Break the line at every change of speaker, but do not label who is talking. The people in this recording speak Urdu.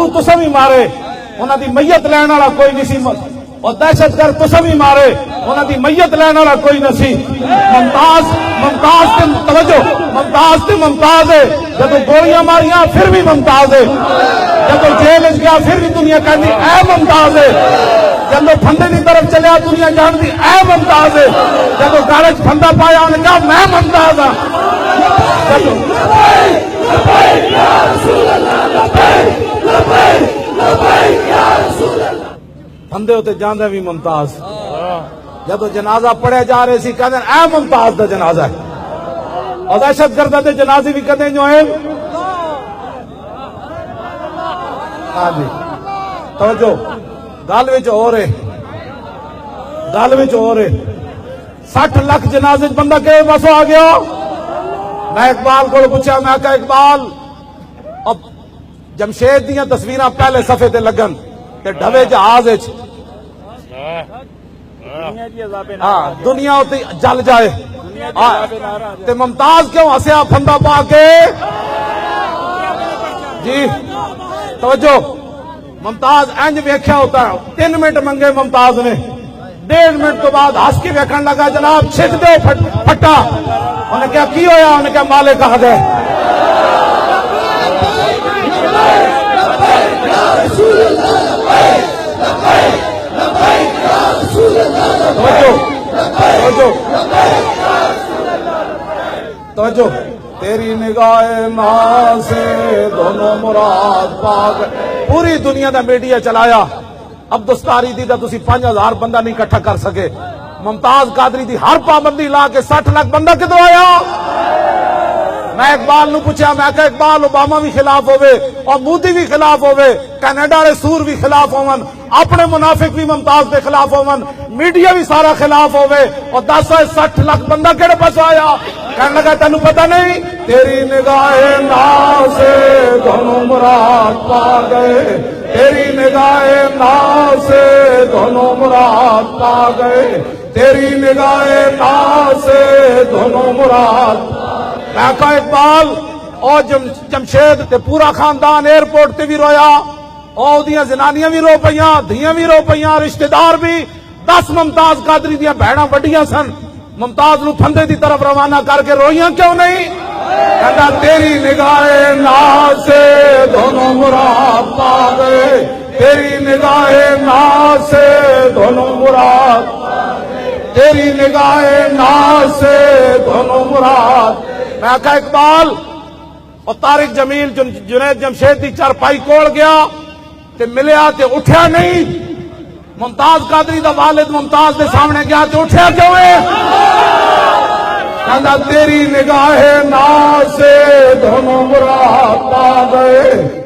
تسا بھی مارے انہاں دی میت لین والا کوئی نہیں سی اور دہشت گرد تسا بھی مارے انہاں دی میت لین والا کوئی نہ سی ممتاز تے توجہ ممتاز ہے جدو گولیاں ماریاں پھر بھی ممتاز ہے جدو جیل وچ گیا پھر بھی دنیا کہندی اے ممتاز ہے جدو پھندے دی طرف چلیا دنیا جاندی اے ممتاز ہے جدو گھر وچ پھندا پایا انہیں کہا میں ممتاز ہاں پھندے ہوتے جاندے بھی ممتاز جدو جنازہ پڑھے جا رہے سی کہندے اے ممتاز دا جنازہ ہے اور دہشت گردہ دے جنازے بھی کہندے جو ہیں ہاں جی توجہ گل وچ ہو رہے 60 لاکھ جنازے بندہ کہ پاسوں آ گیا میں اقبال کو پوچھا میں کہا اقبال اب جمشید دیاں تصویراں پہلے صفحے تے لگن تے ڈھوے جہاز وچ دنیا تے جل جائے تے ممتاز کیوں ہسیا پھندا پا کے جی توجہ ممتاز انج ویکھیا ہوتا ہے 3 منٹ منگے ممتاز نے 1.5 منٹ تو بعد ہس کے ویکھن لگا جناب چھک دے پھٹا انہیں کیا کی ہویا انہیں کیا مالک کہا گئے توجہ تیری نگاہ ماں سے دونوں مراد پا گئے پوری دنیا دا میڈیا چلایا عبدالستاری دی دا تسی 5000 بندہ نہیں اکٹھا کر سکے ممتاز قادری دی ہر پابندی لا کے 60 لاکھ بندہ کدو آیا میں اقبال نو پوچھا میں کہا اقبال اوباما بھی خلاف ہوئے اور مودی بھی خلاف ہوئے کینیڈا رے سور بھی خلاف ہون اپنے منافق بھی ممتاز دے خلاف ہون میڈیا بھی سارا خلاف ہوئے اور 60 لاکھ بندہ کہڑے پاس آیا کہنے لگا تینو پتہ نہیں تیری نگاہ ناز سے دونوں مراد پا گئے تیری نگاہ ناز سے دونوں مراد پا گئے تیری نگاہ ناز سے دونوں مراد میں کہا اقبال اور جمشید تے پورا خاندان ایئرپورٹ تے بھی رویا اور دیاں زنانیاں بھی رو پئیاں دھیاں بھی رو پئیاں رشتہ دار بھی 10 ممتاز قادری دیاں بہناں وڈیاں سن ممتاز نو پھندے دی طرف روانہ کر کے روئیاں کیوں نہیں کہتا تیری نگاہ ناز سے دونوں مراد پا گئے تیری نگاہ ناز سے دونوں مراد تیری نگاہ ناز سے دونوں مراد میں کہا اقبال اور طارق جمیل جنید جمشید دی چارپائی کول گیا تے ملیا تے اٹھیا نہیں ممتاز قادری دا والد ممتاز دے سامنے گیا تے اٹھیا کیوں ہے کہتا تیری نگاہ ناز سے دونوں مراد پا گئے